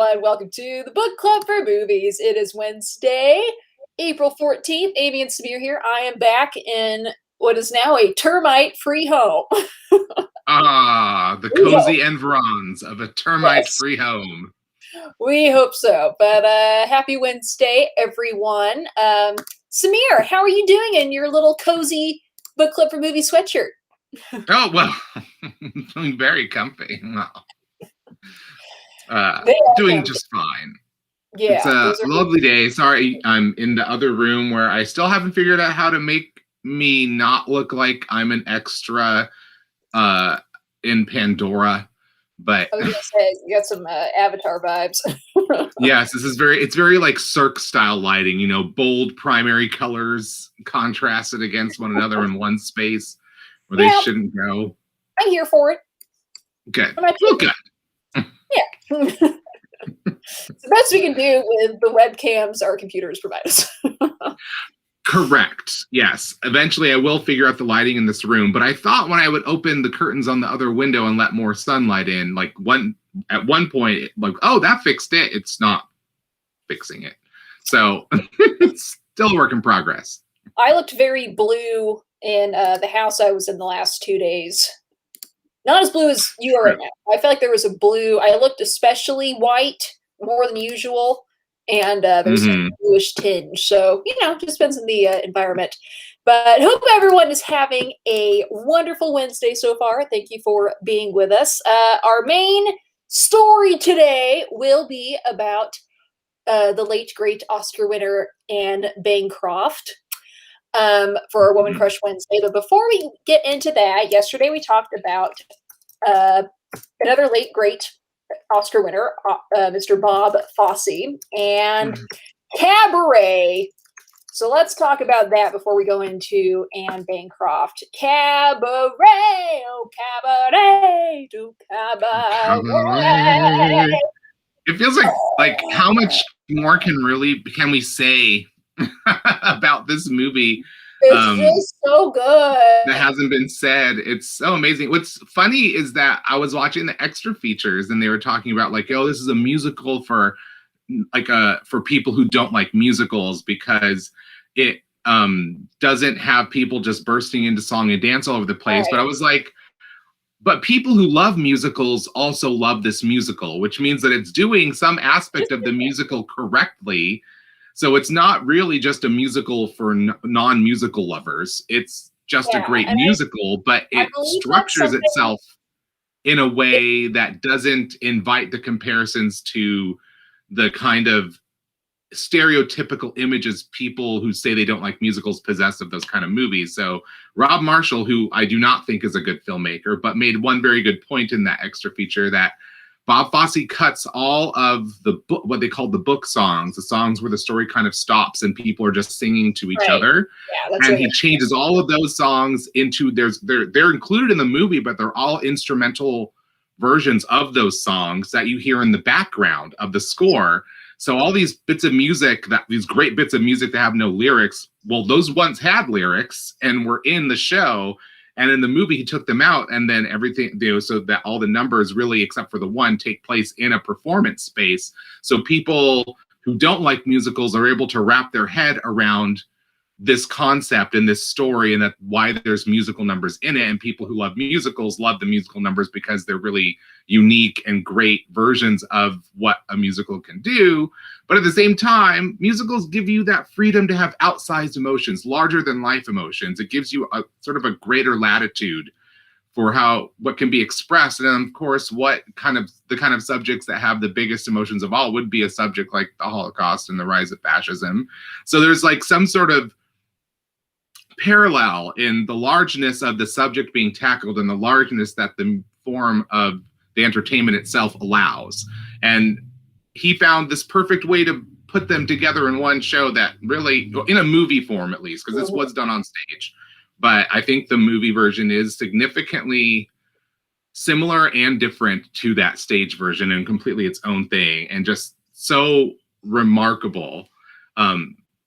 everyone. Welcome to the Book Club for Movies. It is Wednesday, April 14th. Amy and Samir here. I am back in what is now a termite-free home. The cozy environs of a termite-free home. We hope so. But happy Wednesday, everyone. Samir, how are you doing in your little cozy Book Club for Movies sweatshirt? Oh, well, feeling very comfy. Doing just fine. Yeah, it's a lovely day. Sorry, I'm in the other room where I still haven't figured out how to make me not look like I'm an extra in Pandora. But I was gonna say, you got some Avatar vibes. Yes, it's very like Cirque style lighting, you know, bold primary colors contrasted against one another in one space where they shouldn't go. I'm here for it. Good. Well, good. Yeah. The best we can do with the webcams our computers provide us. Correct. Yes. Eventually I will figure out the lighting in this room, but I thought when I would open the curtains on the other window and let more sunlight in, at one point, like, oh, that fixed it. It's not fixing it. So it's still a work in progress. I looked very blue in the house I was in the last 2 days. Not as blue as you are right now. I felt like there was a blue. I looked especially white more than usual, and there's a bluish tinge. So, you know, it just depends on the environment. But hope everyone is having a wonderful Wednesday so far. Thank you for being with us. Our main story today will be about the late, great Oscar winner Anne Bancroft for our Woman Crush Wednesday. But before we get into that, yesterday we talked about another late, great Oscar winner, Mr. Bob Fosse, and Cabaret. So let's talk about that before we go into Anne Bancroft. Cabaret, oh cabaret, do cabaret. It feels like how much more can we say about this movie? It's just so good. That hasn't been said. It's so amazing. What's funny is that I was watching the extra features and they were talking about like, oh, this is a musical for people who don't like musicals because it doesn't have people just bursting into song and dance all over the place. Right. But I was like, but people who love musicals also love this musical, which means that it's doing some aspect of the musical correctly. So it's not really just a musical for non-musical lovers. It's just a great musical, but it structures itself in a way that doesn't invite the comparisons to the kind of stereotypical images people who say they don't like musicals possess of those kind of movies. So Rob Marshall, who I do not think is a good filmmaker, but made one very good point in that extra feature that Bob Fosse cuts all of the what they call the book songs, the songs where the story kind of stops and people are just singing to each other. Yeah, and he changes all of those songs into they're included in the movie, but they're all instrumental versions of those songs that you hear in the background of the score. So all these bits of music, these great bits of music that have no lyrics, well, those once had lyrics and were in the show. And in the movie, he took them out, and then everything, so that all the numbers really, except for the one, take place in a performance space. So people who don't like musicals are able to wrap their head around this concept and this story, and that why there's musical numbers in it. And people who love musicals love the musical numbers because they're really unique and great versions of what a musical can do. But at the same time, musicals give you that freedom to have outsized emotions, larger than life emotions. It gives you a sort of a greater latitude for what can be expressed. And of course, the kind of subjects that have the biggest emotions of all would be a subject like the Holocaust and the rise of fascism. So there's like some sort of parallel in the largeness of the subject being tackled and the largeness that the form of the entertainment itself allows. And he found this perfect way to put them together in one show that really, in a movie form at least, because this was done on stage. But I think the movie version is significantly similar and different to that stage version and completely its own thing and just so remarkable.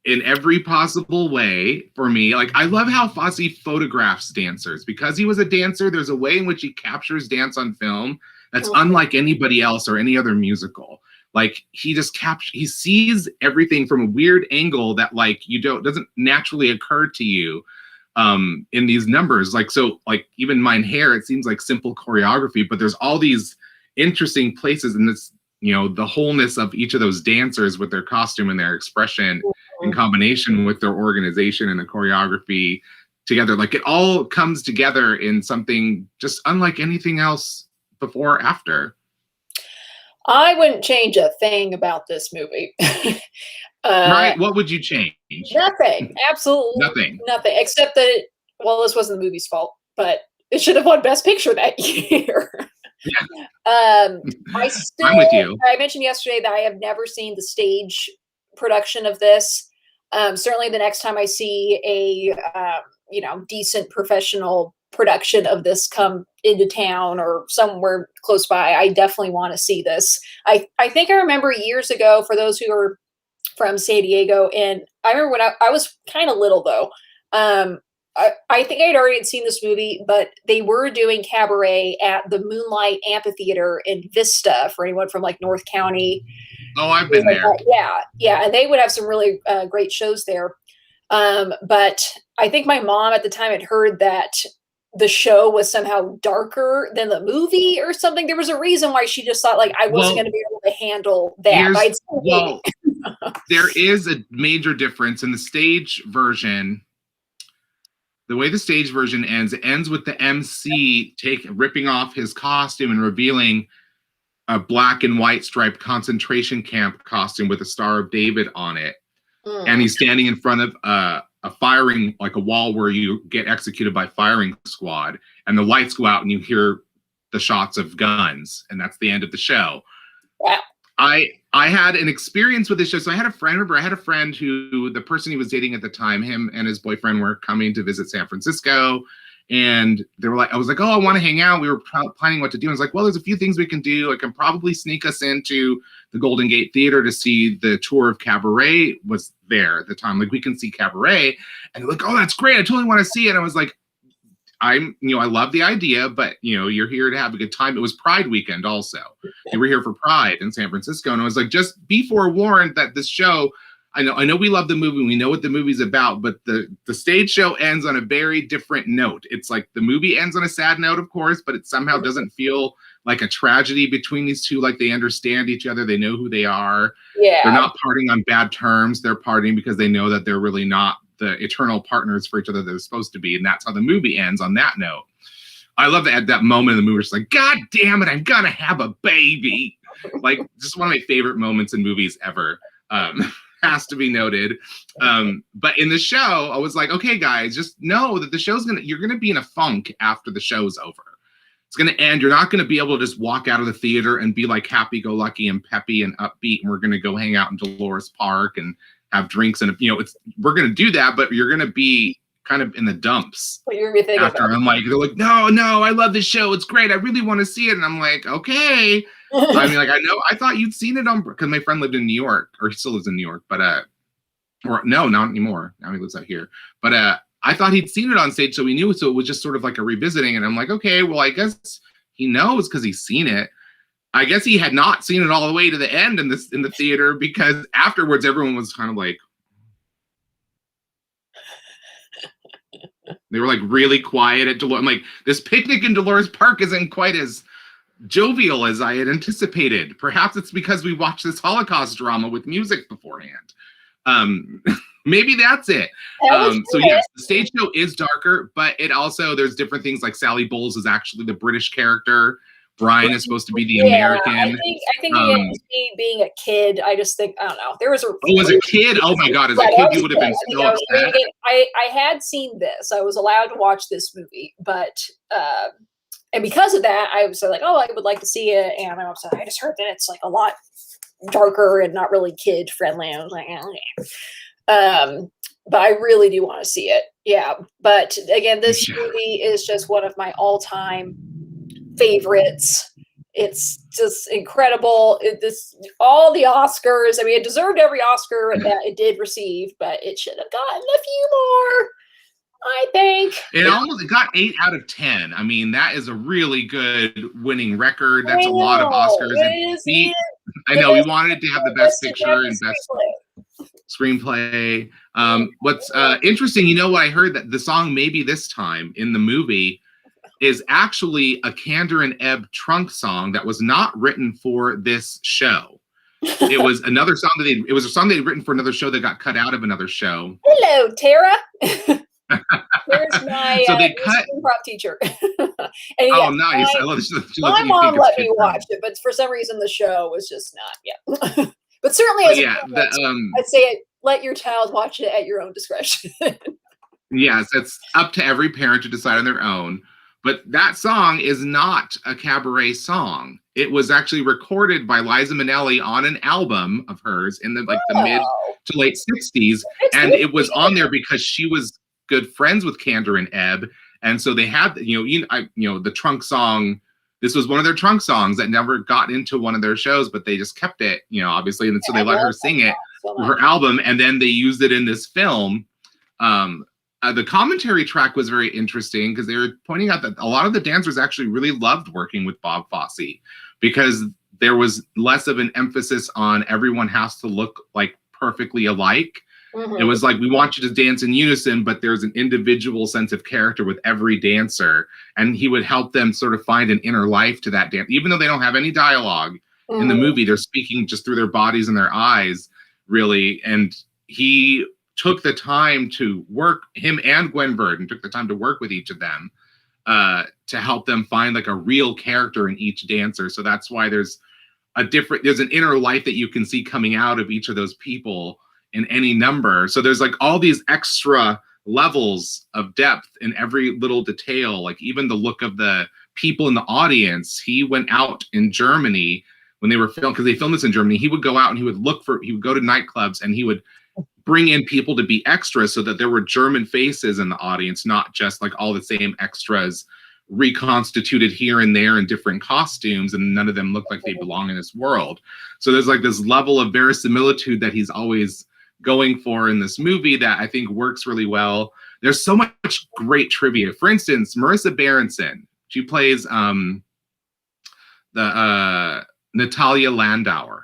In every possible way for me. Like, I love how Fosse photographs dancers. Because he was a dancer, there's a way in which he captures dance on film that's unlike anybody else or any other musical. Like he just he sees everything from a weird angle that like doesn't naturally occur to you in these numbers. Like, so like even Mine Hair, it seems like simple choreography, but there's all these interesting places in this, you know, the wholeness of each of those dancers with their costume and their expression in combination with their organization and the choreography together. Like it all comes together in something just unlike anything else before or after. I wouldn't change a thing about this movie. Right? What would you change? Nothing. Absolutely Nothing. nothing. Except that well, this wasn't the movie's fault, but it should have won Best Picture that year. Yeah. I'm with you. I mentioned yesterday that I have never seen the stage production of this. Certainly the next time I see a you know, decent professional production of this come into town or somewhere close by, I definitely want to see this. I think I remember years ago, for those who are from San Diego, and I remember when I was kind of little though. I think I'd already seen this movie, but they were doing cabaret at the Moonlight Amphitheater in Vista for anyone from like North County. Oh, I've been there. Yeah, and they would have some really great shows there. But I think my mom at the time had heard that the show was somehow darker than the movie or something. There was a reason why she just thought like I wasn't going to be able to handle that. There is a major difference in the stage version. The way the stage version ends, it ends with the MC ripping off his costume and revealing a black and white striped concentration camp costume with a Star of David on it. And he's standing in front of a firing, like a wall where you get executed by firing squad, and the lights go out and you hear the shots of guns, and that's the end of the show. Wow. I had an experience with this show. So I had a friend who, the person he was dating at the time, him and his boyfriend were coming to visit San Francisco. And they were like, I was like, oh, I want to hang out. We were planning what to do. And I was like, well, there's a few things we can do. I can probably sneak us into the Golden Gate Theater to see the tour of Cabaret was there at the time. Like, we can see Cabaret. And they're like, oh, that's great. I totally want to see it. And I was like, I love the idea, but, you're here to have a good time. It was Pride weekend also. They were here for Pride in San Francisco. And I was like, just be forewarned that this show, I know we love the movie. We know what the movie's about, but the stage show ends on a very different note. It's like the movie ends on a sad note, of course, but it somehow doesn't feel like a tragedy between these two. Like they understand each other. They know who they are. Yeah. They're not parting on bad terms. They're parting because they know that they're really not the eternal partners for each other they're supposed to be. And that's how the movie ends, on that note. I love that at that moment in the movie, it's like, God damn it, I'm gonna have a baby. Like, just one of my favorite moments in movies ever. Has to be noted. But in the show, I was like, okay, guys, just know that the show's you're gonna be in a funk after the show's over. It's gonna end. You're not gonna be able to just walk out of the theater and be like happy-go-lucky and peppy and upbeat, and we're gonna go hang out in Dolores Park and have drinks, and we're gonna do that, but you're gonna be kind of in the dumps after. I'm like, they're like, no, I love this show. It's great. I really want to see it. And I'm like, okay. I mean, like, I thought you'd seen it because my friend lived in New York, or he still lives in New York, but or no, not anymore. Now he lives out here. But I thought he'd seen it on stage, so we knew. So it was just sort of like a revisiting. And I'm like, okay, well, I guess he knows because he's seen it. I guess he had not seen it all the way to the end in the theater, because afterwards everyone was kind of like, they were like really quiet at Dolores. I'm like, this picnic in Dolores Park isn't quite as jovial as I had anticipated. Perhaps it's because we watched this Holocaust drama with music beforehand. Maybe that's it. So yes, the stage show is darker, but it also, there's different things, like Sally Bowles is actually the British character. Brian is supposed to be the American. I think again, me being a kid, I just think, I don't know. There was as a kid? Oh my God, as a kid, you would have been so upset. I had seen this. I was allowed to watch this movie, but and because of that, I was like, oh, I would like to see it. And I just heard that it's like a lot darker and not really kid friendly. I was like, but I really do want to see it. Yeah. But again, this movie is just one of my all-time favorites. It's just incredible. All the Oscars. I mean, it deserved every Oscar that it did receive, but it should have gotten a few more. I think It got 8 out of 10. I mean, that is a really good winning record. That's I a lot of know Oscars. it It is beat. I the know we best, wanted to have the best best picture adapted and best screenplay. screenplay. What's interesting, you know what I heard, that the song Maybe This Time in the movie is actually a Kander and Ebb Trunk song that was not written for this show. It was another song it was a song they'd written for another show that got cut out of another show. Hello, Tara. There's my So they cut improv teacher. And Oh, yes, nice. I love this. my mom let me watch it, but for some reason the show was just not. Yeah. But certainly as a parent, I'd say let your child watch it at your own discretion. Yes, it's up to every parent to decide on their own. But that song is not a cabaret song. It was actually recorded by Liza Minnelli on an album of hers in the mid to late 60s. And it was on there because she was good friends with Kander and Ebb. And so they had, the Trunk song. This was one of their Trunk songs that never got into one of their shows, but they just kept it, obviously. And so they let her sing it for her album. And then they used it in this film. The commentary track was very interesting because they were pointing out that a lot of the dancers actually really loved working with Bob Fosse because there was less of an emphasis on everyone has to look like perfectly alike. Mm-hmm. It was like, we want you to dance in unison, but there's an individual sense of character with every dancer. And he would help them sort of find an inner life to that dance. Even though they don't have any dialogue in the movie, they're speaking just through their bodies and their eyes, really. And he took the time to work, him and Gwen Verdon took the time to work with each of them to help them find like a real character in each dancer. So that's why there's an inner life that you can see coming out of each of those people in any number. So there's like all these extra levels of depth in every little detail, like even the look of the people in the audience. He went out in Germany when they were filmed, because they filmed this in Germany. He would go out and he would go to nightclubs and he would bring in people to be extras so that there were German faces in the audience, not just like all the same extras reconstituted here and there in different costumes, and none of them look like they belong in this world. So there's like this level of verisimilitude that he's always going for in this movie that I think works really well. There's so much great trivia. For instance, Marissa Berenson, she plays the Natalia Landauer.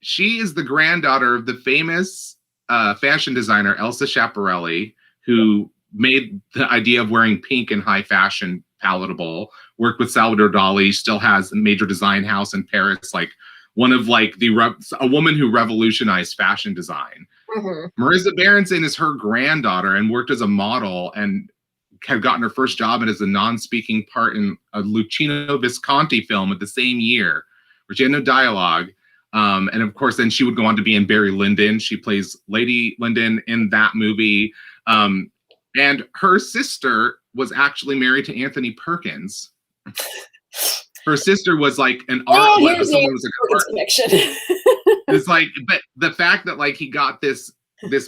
She is the granddaughter of the famous fashion designer Elsa Schiaparelli, who made the idea of wearing pink in high fashion palatable, worked with Salvador Dali, still has a major design house in Paris, like one of like a woman who revolutionized fashion design. Mm-hmm. Marissa Berenson is her granddaughter and worked as a model and had gotten her first job as a non-speaking part in a Luchino Visconti film of the same year, where she had no dialogue. And of course, then she would go on to be in Barry Lyndon. She plays Lady Lyndon in that movie. And her sister was actually married to Anthony Perkins. Her sister was like an art. Here's the connection. It's like, but the fact that like he got this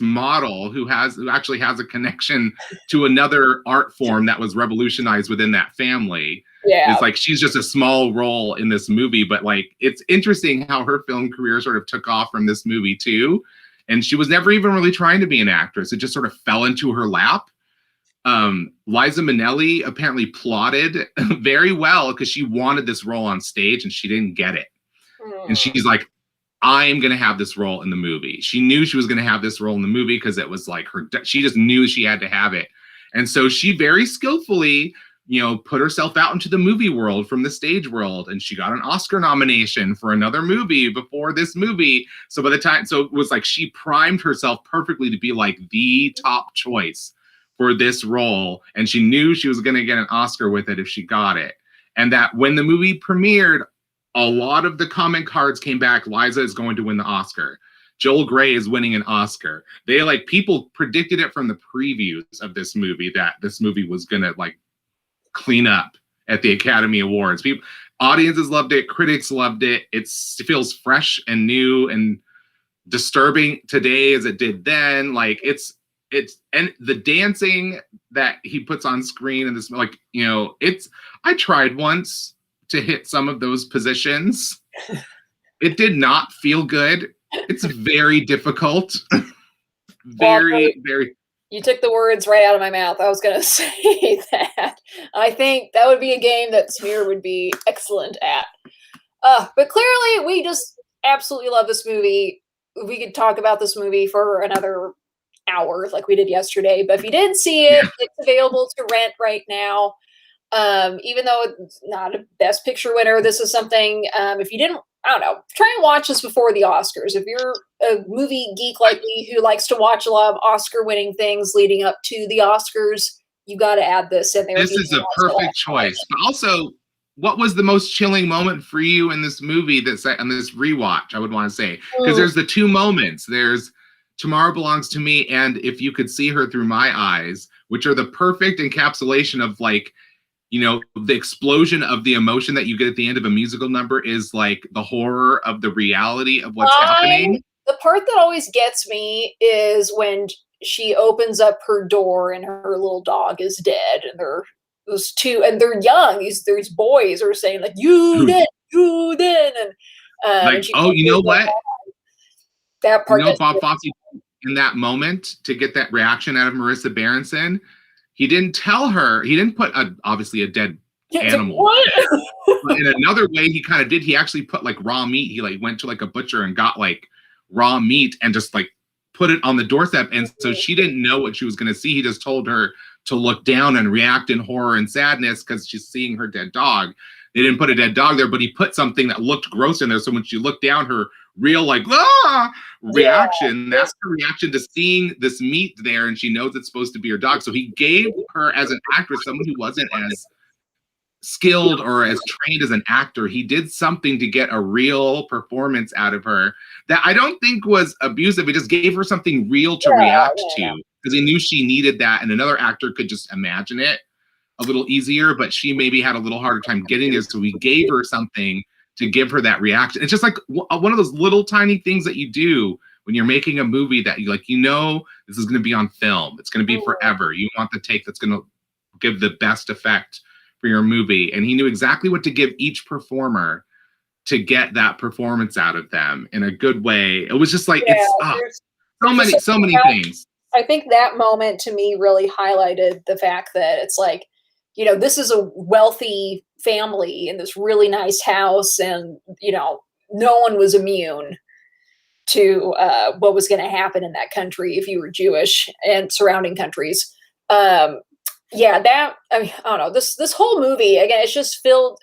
model who actually has a connection to another art form that was revolutionized within that family. Yeah. It's like she's just a small role in this movie, but like it's interesting how her film career sort of took off from this movie too. And she was never even really trying to be an actress. It just sort of fell into her lap. Liza Minnelli apparently plotted very well because she wanted this role on stage and she didn't get it. And she's like, I am going to have this role in the movie. She knew she was going to have this role in the movie because it was like she just knew she had to have it. And so she very skillfully, put herself out into the movie world from the stage world. And she got an Oscar nomination for another movie before this movie. So it was like she primed herself perfectly to be like the top choice for this role. And she knew she was going to get an Oscar with it if she got it. And that when the movie premiered, a lot of the comment cards came back, Liza is going to win the Oscar. Joel Grey is winning an Oscar. People predicted it from the previews of this movie that this movie was going to like clean up at the Academy Awards. Audiences loved it. Critics loved it. It feels fresh and new and disturbing today as it did then. Like and the dancing that he puts on screen and this, like, I tried once to hit some of those positions. It did not feel good. It's very difficult. very. You took the words right out of my mouth. I was going to say that. I think that would be a game that Smear would be excellent at. But clearly, we just absolutely love this movie. We could talk about this movie for another hour, like we did yesterday. But if you didn't see it, Yeah. it's available to rent right now. Even though it's not a Best Picture winner, this is something. If you didn't, I don't know, try and watch this before the Oscars. If you're a movie geek like me who likes to watch a lot of Oscar-winning things leading up to the Oscars, you got to add this in there. This is a perfect choice. But also, what was the most chilling moment for you in this movie that's on this rewatch? I would want to say, because there's the two moments. There's Tomorrow Belongs to Me and If You Could See Her Through My Eyes, which are the perfect encapsulation of, like, you know, the explosion of the emotion that you get at the end of a musical number is like the horror of the reality of what's happening. The part that always gets me is when she opens up her door and her little dog is dead, and those two, and they're young. These boys are saying like, "You did, and like, and oh, you know what? That part. You know, Bob Fosse, in that moment, to get that reaction out of Marissa Berenson, he didn't tell her. He didn't put obviously a dead animal. But in another way, he kind of did. He actually put like raw meat. He like went to like a butcher and got like raw meat and just like put it on the doorstep. And so she didn't know what she was going to see. He just told her to look down and react in horror and sadness because she's seeing her dead dog. They didn't put a dead dog there, but he put something that looked gross in there. So when she looked down, her real like reaction, that's the reaction to seeing this meat there, and she knows it's supposed to be her dog. So he gave her, as an actress, someone who wasn't as skilled or as trained as an actor, he did something to get a real performance out of her that I don't think was abusive. It just gave her something real to react to, because he knew she needed that, and another actor could just imagine it a little easier, but she maybe had a little harder time getting there. So we gave her something to give her that reaction. It's just like one of those little tiny things that you do when you're making a movie that you like, you know, this is going to be on film. It's going to be forever. You want the take that's going to give the best effect for your movie. And he knew exactly what to give each performer to get that performance out of them in a good way. It was just like, it's so many things. I think that moment to me really highlighted the fact that it's like, you know, this is a wealthy family in this really nice house, and, you know, no one was immune to what was going to happen in that country if you were Jewish and surrounding countries. Yeah, that, I mean, I don't know, this whole movie, again, it's just filled.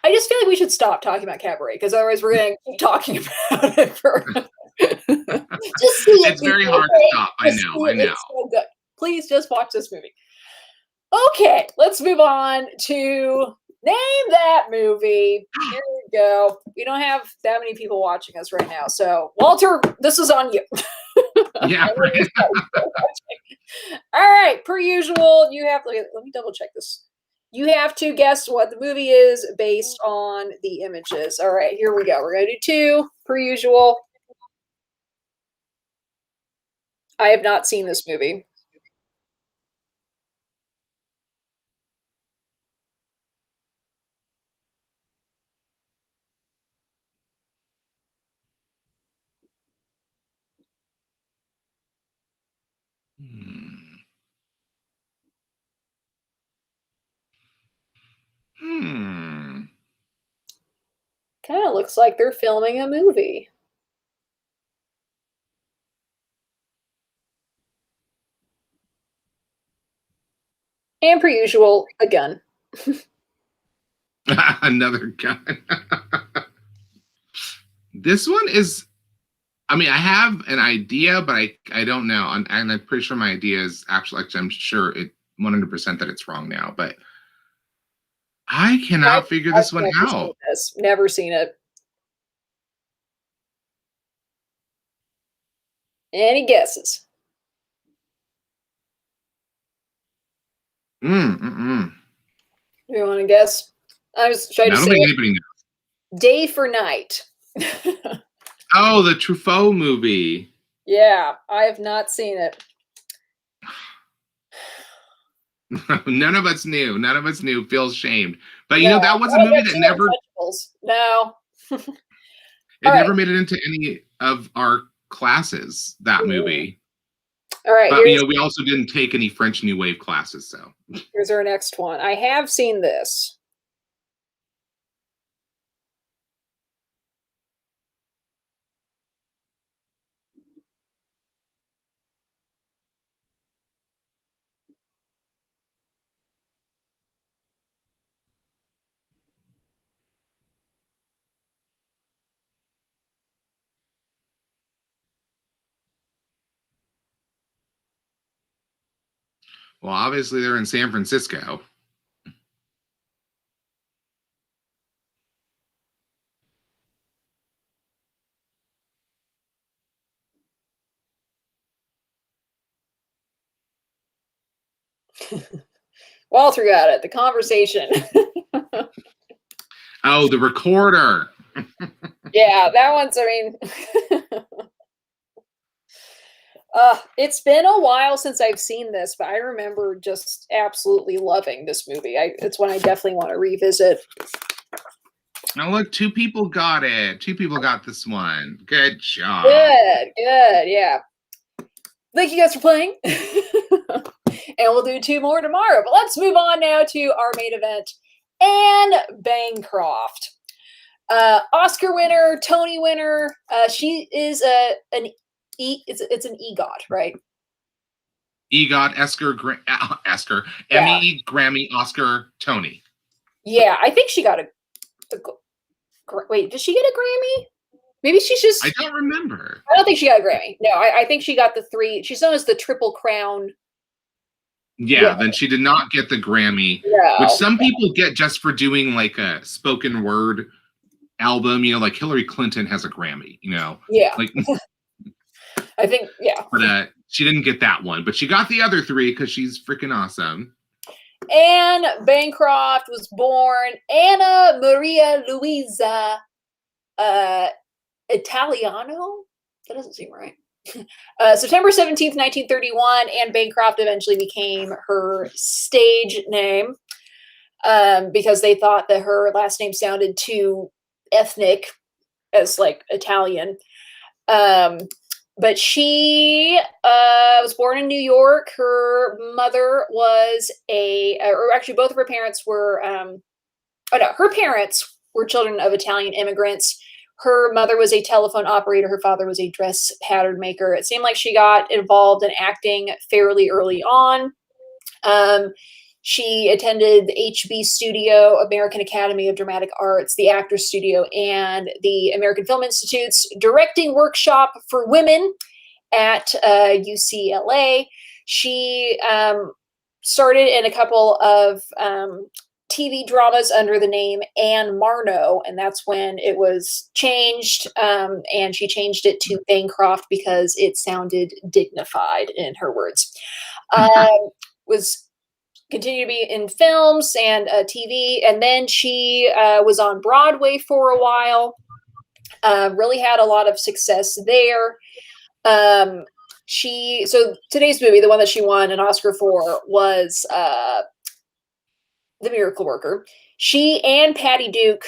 I just feel like we should stop talking about Cabaret, because otherwise we're going to keep talking about it for. Just see it. It's very hard to stop. I know. It's so good. Please just watch this movie. Okay, let's move on to Name That Movie. Here we go. We don't have that many people watching us right now, so Walter, this is on you. Yeah. All right, per usual, you have to, let me double check this. You have to guess what the movie is based on the images. All right, here we go. We're going to do two, per usual. I have not seen this movie. Kind of looks like they're filming a movie. And per usual, a gun. Another gun. This one is, I mean, I have an idea, but I don't know. And I'm pretty sure my idea is actually I'm sure it 100% that it's wrong now, but I cannot figure this one out. Never seen it. Any guesses? Do you want to guess? I was trying to say. I don't think anybody knows. Day for Night. Oh, the Truffaut movie. Yeah, I have not seen it. None of us knew. None of us knew. Feels shamed. But you know, that was a movie that never. No. It never made it into any of our classes. That movie. All right, But we also didn't take any French New Wave classes, so. Here's our next one. I have seen this. Well, obviously they're in San Francisco. Walter got it. The Conversation. Oh, The Recorder. Yeah, that one's, I mean, it's been a while since I've seen this, but I remember just absolutely loving this movie. It's one I definitely want to revisit. Now look, 2 people got it. 2 people got this one. Good job. Good, yeah. Thank you guys for playing. And we'll do 2 more tomorrow. But let's move on now to our main event, Anne Bancroft. Oscar winner, Tony winner. She is it's an EGOT, right? EGOT, Oscar, Emmy, Grammy, Oscar, Tony. Yeah, I think she got wait, did she get a Grammy? Maybe she's just. I don't remember. I don't think she got a Grammy. No, I think she got the 3. She's known as the Triple Crown. Yeah, then she did not get the Grammy, which some people get just for doing like a spoken word album. Like Hillary Clinton has a Grammy. Yeah. Like. I think, yeah. But she didn't get that one, but she got the other 3 because she's freaking awesome. Anne Bancroft was born Anna Maria Luisa Italiano. That doesn't seem right. September 17th, 1931. Anne Bancroft eventually became her stage name because they thought that her last name sounded too ethnic as like Italian. But she was born in New York. Her mother was or actually both of her parents were, her parents were children of Italian immigrants. Her mother was a telephone operator. Her father was a dress pattern maker. It seemed like she got involved in acting fairly early on. She attended the HB Studio, American Academy of Dramatic Arts, the Actors Studio, and the American Film Institute's directing workshop for women at UCLA. She started in a couple of TV dramas under the name Anne Marno, and that's when it was changed, and she changed it to Bancroft because it sounded dignified, in her words. Was continued to be in films and TV, and then she was on Broadway for a while. Really had a lot of success there. So today's movie, the one that she won an Oscar for, was The Miracle Worker. She and Patty Duke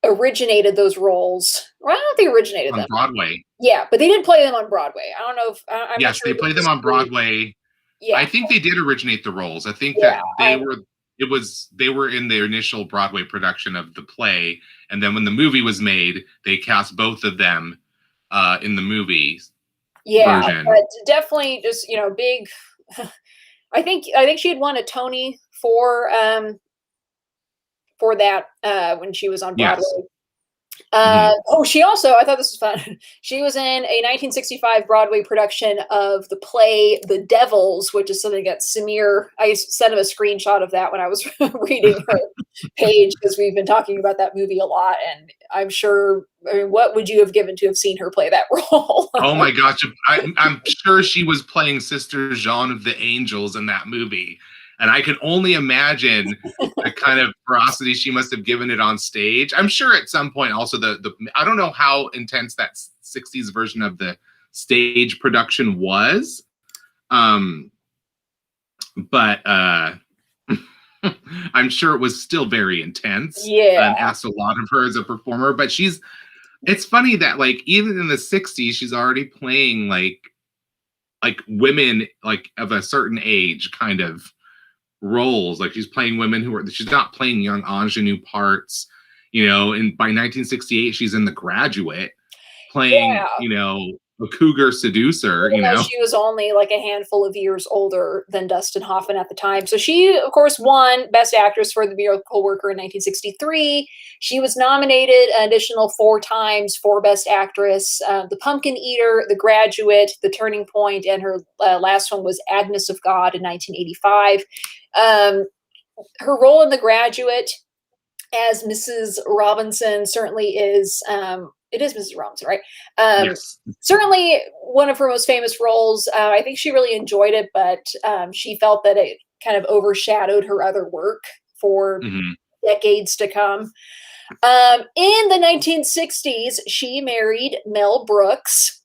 originated those roles. Well, I don't think originated them. On Broadway. Yeah, but they did play them on Broadway. I don't know if I'm yes, not sure they played them on Broadway. Yeah. I think they did originate the roles. I think that they were in their initial Broadway production of the play, and then when the movie was made, they cast both of them in the movie. Yeah, version. But definitely just big. I think she had won a Tony for that when she was on Broadway. Yes. She also, I thought this was fun. She was in a 1965 Broadway production of the play The Devils, which is something that Samir, I sent him a screenshot of that when I was reading her page, because we've been talking about that movie a lot. And I'm sure, what would you have given to have seen her play that role? Oh my gosh. I'm sure she was playing Sister Jean of the Angels in that movie. And I can only imagine the kind of ferocity she must have given it on stage. I'm sure at some point also I don't know how intense that 60s version of the stage production was. But I'm sure it was still very intense. Yeah. And asked a lot of her as a performer. But it's funny that like even in the 60s, she's already playing like like women like of a certain age kind of roles. Like she's playing women who are, she's not playing young ingenue parts, you know. And by 1968, she's in The Graduate, playing, Yeah. you know, a cougar seducer, Even you though know. she was only like a handful of years older than Dustin Hoffman at the time. So she, of course, won Best Actress for The Miracle Worker in 1963. She was nominated an additional 4 times for Best Actress. The Pumpkin Eater, The Graduate, The Turning Point, and her last one was Agnes of God in 1985. Her role in The Graduate as Mrs. Robinson certainly is, it is Mrs. Robinson, right? Yes. Certainly one of her most famous roles. I think she really enjoyed it, but she felt that it kind of overshadowed her other work for decades to come. In the 1960s, she married Mel Brooks,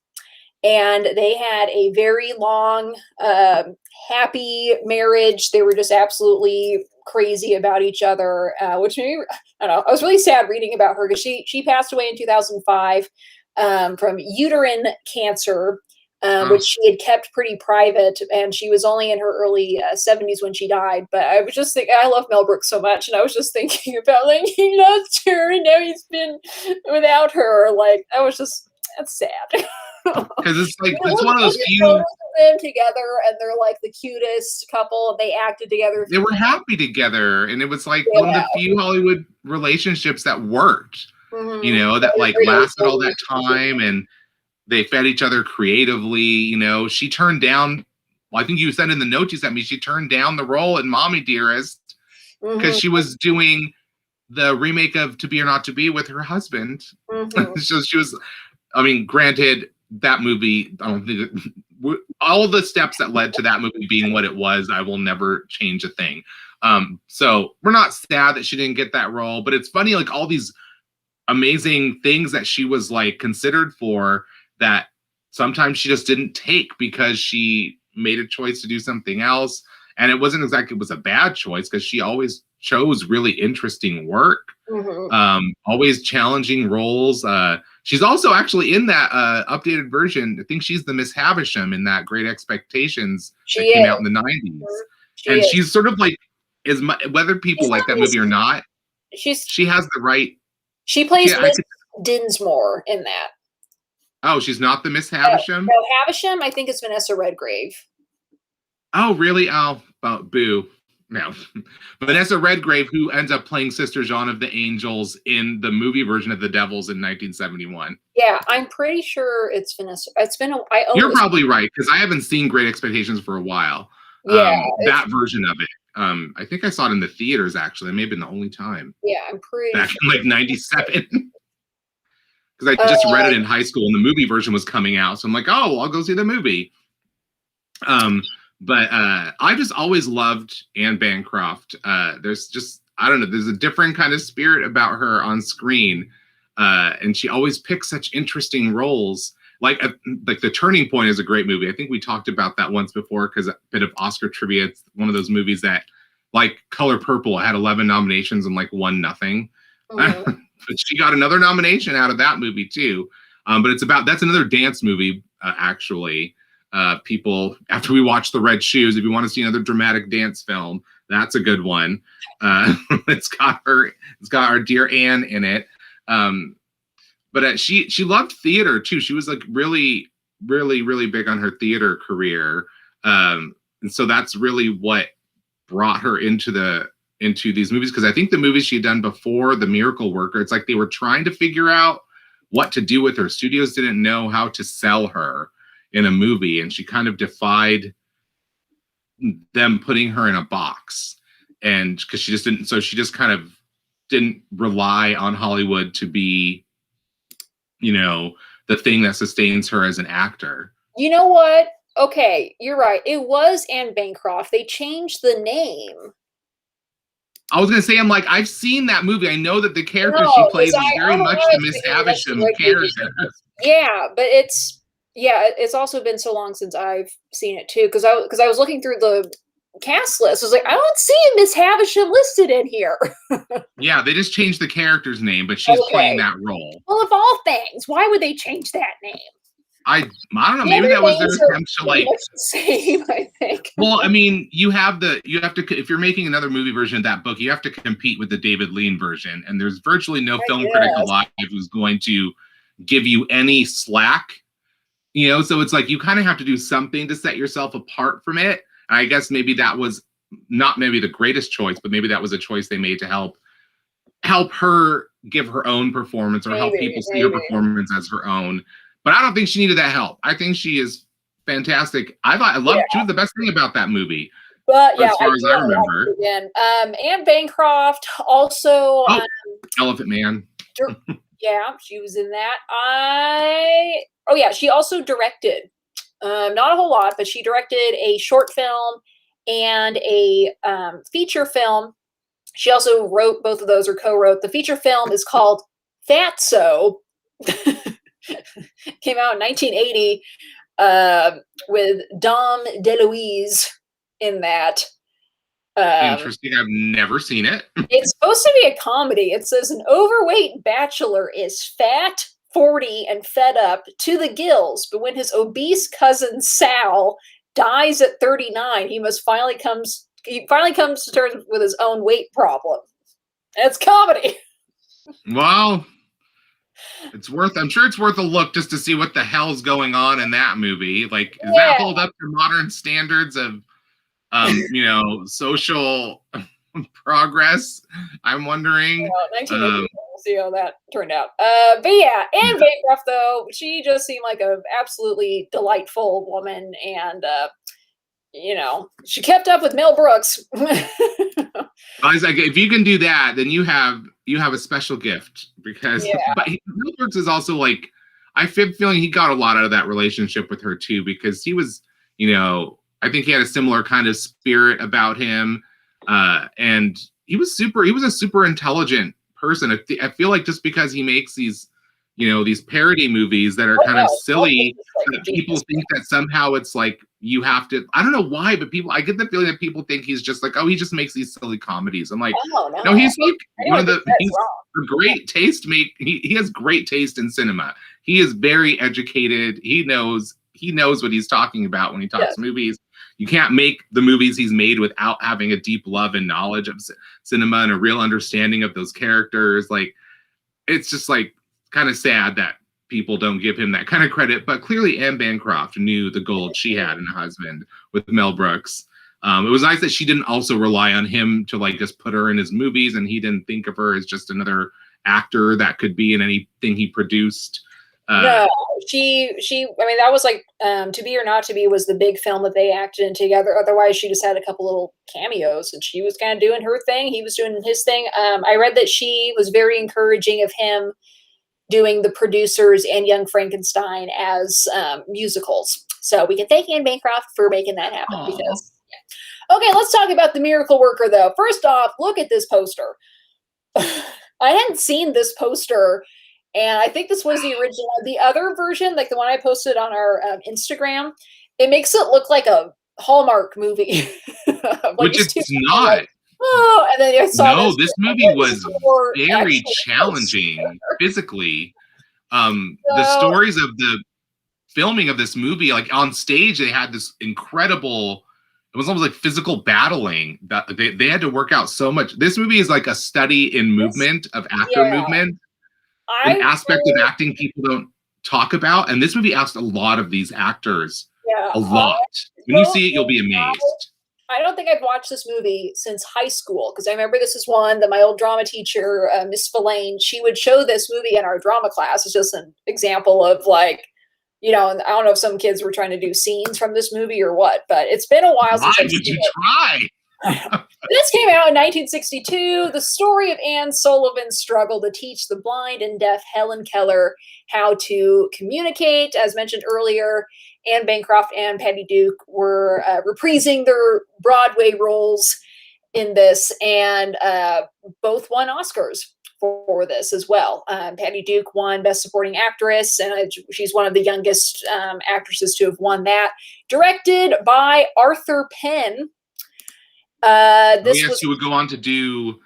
and they had a very long, happy marriage. They were just absolutely crazy about each other, which made me, I don't know, I was really sad reading about her because she passed away in 2005 from uterine cancer, which she had kept pretty private, and she was only in her early 70s when she died. But I was just thinking, I love Mel Brooks so much, and I was just thinking about, like, he loves her, and now he's been without her. Like, I was just, that's sad. Because it's like, it's one of those few photos of them together, and they're like the cutest couple, and they acted together. They were happy together, and it was like one of the few Hollywood relationships that worked, you know, that like lasted all that time, and they fed each other creatively. You know, she turned down, well, I think you said in the note you sent me, she turned down the role in Mommy Dearest because she was doing the remake of To Be or Not to Be with her husband. So she was, I mean, granted, that movie, I don't think all the steps that led to that movie being what it was, I will never change a thing. So we're not sad that she didn't get that role, but it's funny, like all these amazing things that she was like considered for that sometimes she just didn't take because she made a choice to do something else. And it wasn't exactly, it was a bad choice because she always chose really interesting work, always challenging roles. She's also actually in that updated version. I think she's the Miss Havisham in that Great Expectations that came out in the 90s. She's sort of like, whether people like that movie or not, she has the right. She plays Miss Dinsmore in that. Oh, she's not the Miss Havisham? No, Havisham, I think it's Vanessa Redgrave. Oh, really? Oh, boo. No. Vanessa Redgrave, who ends up playing Sister Jean of the Angels in the movie version of The Devils in 1971. Yeah, I'm pretty sure it's Vanessa. It's been You're probably right, because I haven't seen Great Expectations for a while. Yeah. That version of it. I think I saw it in the theaters, actually. It may have been the only time. Yeah, I'm pretty back in like 97. Because I just read it in high school and the movie version was coming out. So I'm like, oh, I'll go see the movie. But I just always loved Anne Bancroft. There's just, I don't know, there's a different kind of spirit about her on screen. And she always picks such interesting roles. Like The Turning Point is a great movie. I think we talked about that once before because a bit of Oscar trivia. It's one of those movies that, like Color Purple, had 11 nominations and like won nothing. But she got another nomination out of that movie too. But it's about, that's another dance movie, actually. People, after we watch The Red Shoes, if you want to see another dramatic dance film, that's a good one. It's got our dear Anne in it. But she loved theater too. She was like really, really, really big on her theater career. And so that's really what brought her into these movies, because I think the movies she'd done before The Miracle Worker, it's like they were trying to figure out what to do with her. Studios didn't know how to sell her in a movie, and she kind of defied them putting her in a box. And because she just kind of didn't rely on Hollywood to be, you know, the thing that sustains her as an actor. You know what? Okay, you're right. It was Anne Bancroft. They changed the name. I was gonna say, I'm like, I've seen that movie. I know that the character she plays is very much the Miss Havisham character. Yeah, but it's also been so long since I've seen it too. Because I was looking through the cast list. I was like, I don't see Miss Havisham listed in here. Yeah, they just changed the character's name, but she's playing that role. Well, of all things, why would they change that name? I don't know. The Maybe other that was their names are attempt to pretty like. much the same, I think. Well, I mean, you have to if you're making another movie version of that book, you have to compete with the David Lean version, and there's virtually no film critic guess. alive who's going to give you any slack. You know, so it's like you kind of have to do something to set yourself apart from it. And I guess maybe that was not maybe the greatest choice, but maybe that was a choice they made to help her give her own performance or help people see her performance as her own. But I don't think she needed that help. I think she is fantastic. I love she was the best thing about that movie. But yeah, as far as I remember. Again. Anne Bancroft also Elephant Man. Yeah, she was in that. She also directed. Not a whole lot, but she directed a short film and a feature film. She also wrote both of those, or co-wrote. The feature film is called Fatso. Came out in 1980 with Dom DeLuise in that. Interesting. I've never seen it. It's supposed to be a comedy. It says an overweight bachelor is fat, 40, and fed up to the gills, but when his obese cousin Sal dies at 39, he finally comes to terms with his own weight problem. And it's comedy. Well, I'm sure it's worth a look just to see what the hell's going on in that movie. Like, does that hold up to modern standards of social progress? I'm wondering. We'll see how that turned out. But yeah, Anne Bancroft, though, she just seemed like an absolutely delightful woman, and she kept up with Mel Brooks. I was like, if you can do that, then you have a special gift, because but Mel Brooks is also like, I feel feeling he got a lot out of that relationship with her too, because he was, I think he had a similar kind of spirit about him, and he was a super intelligent person. I feel like just because he makes these, these parody movies that are kind of silly, that people think that somehow it's like you have to. I don't know why, but I get the feeling that people think he's just like, oh, he just makes these silly comedies. I'm like, no, he's like he's a great taste. He has great taste in cinema. He is very educated. He knows what he's talking about when he talks movies. You can't make the movies he's made without having a deep love and knowledge of cinema and a real understanding of those characters. Like, it's just like kind of sad that people don't give him that kind of credit. But clearly Anne Bancroft knew the gold she had in a husband with Mel Brooks. It was nice that she didn't also rely on him to like just put her in his movies, and he didn't think of her as just another actor that could be in anything he produced. No, she. I mean, that was like To Be or Not to Be was the big film that they acted in together. Otherwise, she just had a couple little cameos, and she was kind of doing her thing. He was doing his thing. I read that she was very encouraging of him doing The Producers and Young Frankenstein as musicals. So we can thank Anne Bancroft for making that happen. Because, Okay, let's talk about The Miracle Worker, though. First off, look at this poster. I hadn't seen this poster. And I think this was the original. The other version, like the one I posted on our Instagram, it makes it look like a Hallmark movie. Which it's not. And then I saw this movie was very challenging physically. The stories of the filming of this movie, like on stage, they had this incredible, it was almost like physical battling that they had to work out so much. This movie is like a study in movement, of actor movement. An aspect of acting people don't talk about, and this movie asked a lot of these actors. A lot. When you see it, you'll be amazed. I don't think I've watched this movie since high school, because I remember this is one that my old drama teacher, Miss Spillane, she would show this movie in our drama class. It's just an example of like, and I don't know if some kids were trying to do scenes from this movie or what, but it's been a while since I've seen it. Why would you try? This came out in 1962. The story of Anne Sullivan's struggle to teach the blind and deaf Helen Keller how to communicate. As mentioned earlier, Anne Bancroft and Patty Duke were reprising their Broadway roles in this, and both won Oscars for this as well. Patty Duke won Best Supporting Actress, and she's one of the youngest actresses to have won that. Directed by Arthur Penn. She would go on to do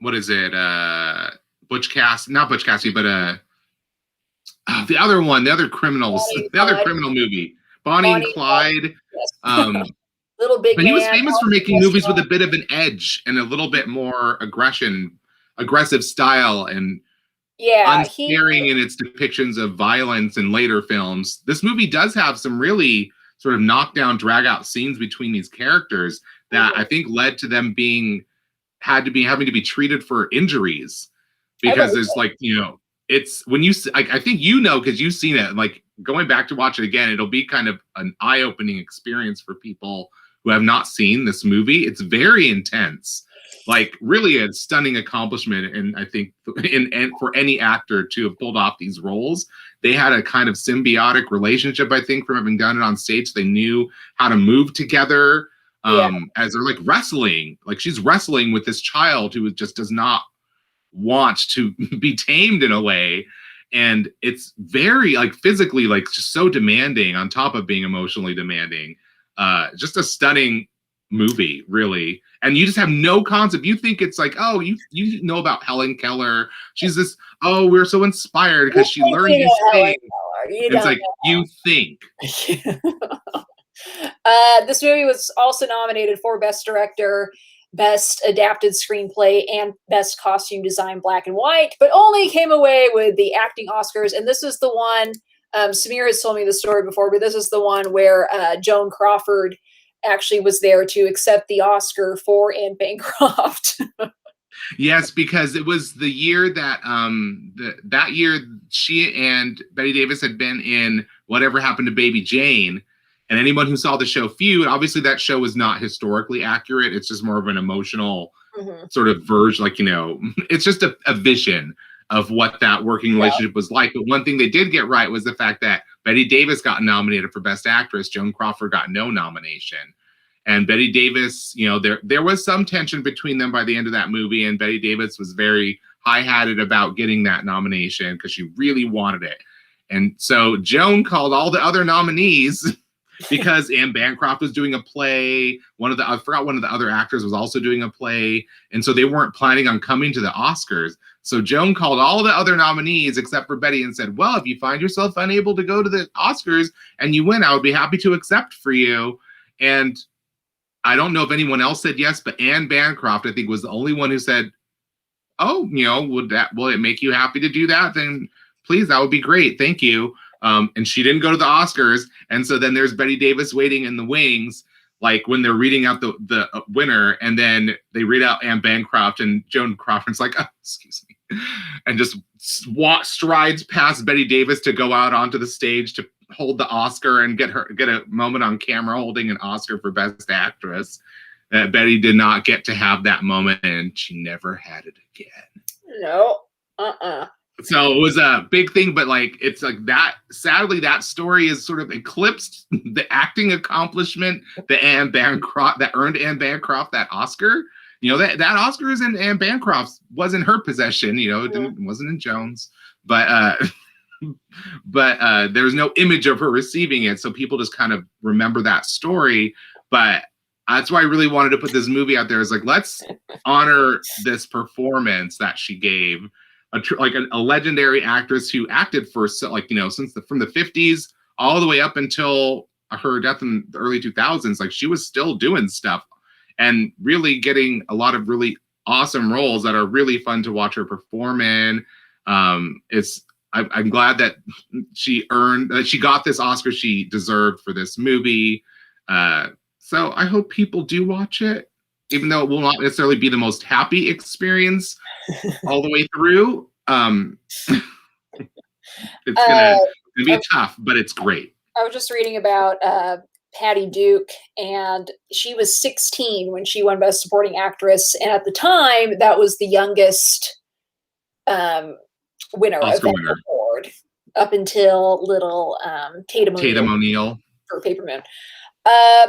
what is it? Not Butch Cassidy, but the other one, the other criminals, Bonnie and the other Clyde. criminal movie, Bonnie and Bonnie and Clyde. Clyde. Yes. Little Big But he was Man. famous for making movies with a bit of an edge and a little bit more aggressive style, and Yeah, he. unsparing in its depictions of violence in later films. This movie does have some really sort of knockdown, drag out scenes between these characters that I think led to them having to be treated for injuries, because there's like, it's when I think because you've seen it, like going back to watch it again, it'll be kind of an eye-opening experience for people who have not seen this movie. It's very intense, like really a stunning accomplishment. And I think for any actor to have pulled off these roles, they had a kind of symbiotic relationship, I think, from having done it on stage. They knew how to move together, as they're like wrestling. Like she's wrestling with this child who just does not want to be tamed in a way. And it's very like physically, like just so demanding on top of being emotionally demanding. Just a stunning movie, really. And you just have no concept. You think it's like, oh, you know about Helen Keller. She's this, oh, we're so inspired because she learned these things. It's like, you think. This movie was also nominated for Best Director, Best Adapted Screenplay, and Best Costume Design Black and White, but only came away with the acting Oscars. And this is the one, Samir has told me the story before, but this is the one where Joan Crawford actually was there to accept the Oscar for Anne Bancroft. Yes, because it was the year that that year she and Betty Davis had been in Whatever Happened to Baby Jane. And anyone who saw the show Feud, obviously that show is not historically accurate. It's just more of an emotional sort of version. Like, it's just a vision of what that working relationship was like. But one thing they did get right was the fact that Betty Davis got nominated for Best Actress. Joan Crawford got no nomination. And Betty Davis, there was some tension between them by the end of that movie. And Betty Davis was very high-hatted about getting that nomination because she really wanted it. And so Joan called all the other nominees because Anne Bancroft was doing a play. I forgot one of the other actors was also doing a play. And so they weren't planning on coming to the Oscars. So Joan called all the other nominees except for Betty and said, well, if you find yourself unable to go to the Oscars and you win, I would be happy to accept for you. And I don't know if anyone else said yes, but Anne Bancroft, I think, was the only one who said, oh, will it make you happy to do that? Then please, that would be great. Thank you. And she didn't go to the Oscars. And so then there's Betty Davis waiting in the wings, like when they're reading out the winner, and then they read out Anne Bancroft, and Joan Crawford's like, oh, excuse me, and just strides past Betty Davis to go out onto the stage to hold the Oscar and get a moment on camera holding an Oscar for Best Actress. Betty did not get to have that moment, and she never had it again. No. So it was a big thing, but like it's like that. Sadly, that story is sort of eclipsed the acting accomplishment that earned Anne Bancroft that Oscar. That Oscar is in Anne Bancroft's, was in her possession. It wasn't in Joan's, but there was no image of her receiving it, so people just kind of remember that story. But that's why I really wanted to put this movie out there. Is like, let's honor this performance that she gave. A legendary actress who acted for from the 50s all the way up until her death in the early 2000s. Like, she was still doing stuff and really getting a lot of really awesome roles that are really fun to watch her perform in. I'm glad that she got this Oscar she deserved for this movie. So I hope people do watch it, even though it will not necessarily be the most happy experience all the way through. It's gonna be tough, but it's great. I was just reading about Patty Duke, and she was 16 when she won Best Supporting Actress, and at the time, that was the youngest winner of that award, up until little Tatum O'Neal for Paper Moon.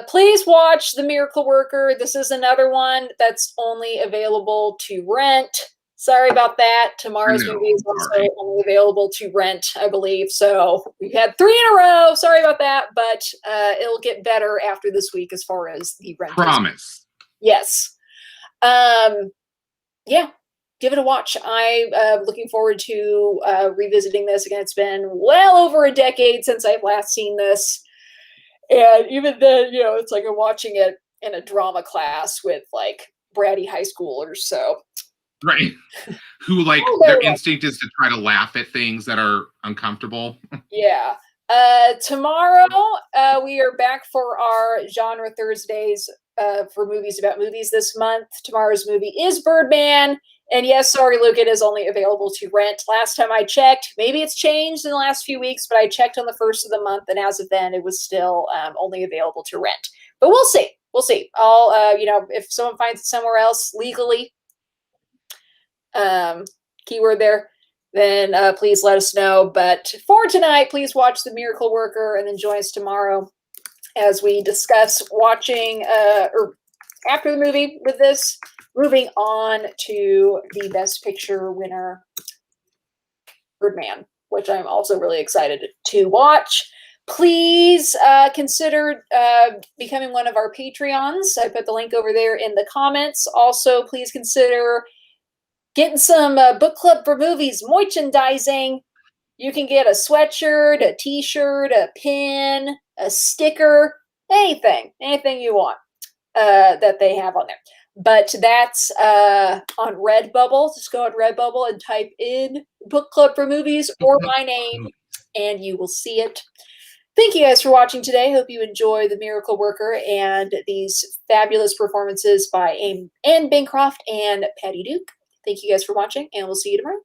Please watch The Miracle Worker. This is another one that's only available to rent. Sorry about that. Tomorrow's movie is also only available to rent, I believe. So we've had 3 in a row. Sorry about that, but it'll get better after this week as far as the rent. Promise. Yes. Yeah. give it a watch. I'm looking forward to revisiting this again. It's been well over a decade since I've last seen this. And even then, it's like I'm watching it in a drama class with like bratty high schoolers. So Right. Who like their instinct is to try to laugh at things that are uncomfortable. Yeah. Tomorrow, we are back for our genre Thursdays for movies about movies this month. Tomorrow's movie is Birdman. And yes, sorry, Luke, it is only available to rent. Last time I checked, maybe it's changed in the last few weeks, but I checked on the first of the month, and as of then, it was still only available to rent. But we'll see. We'll see. I'll, if someone finds it somewhere else legally, keyword there, then please let us know. But for tonight, please watch The Miracle Worker and then join us tomorrow as we discuss watching or after the movie with this, moving on to the Best Picture winner, Birdman, which I'm also really excited to watch. Please consider becoming one of our Patreons. I put the link over there in the comments. Also, please consider getting some book club for movies merchandising. You can get a sweatshirt, a t-shirt, a pin, a sticker, anything you want that they have on there. But that's on Redbubble. Just go on Redbubble and type in book club for movies or my name, and you will see it. Thank you guys for watching today. Hope you enjoy The Miracle Worker and these fabulous performances by Anne Bancroft and Patty Duke. Thank you guys for watching, and we'll see you tomorrow.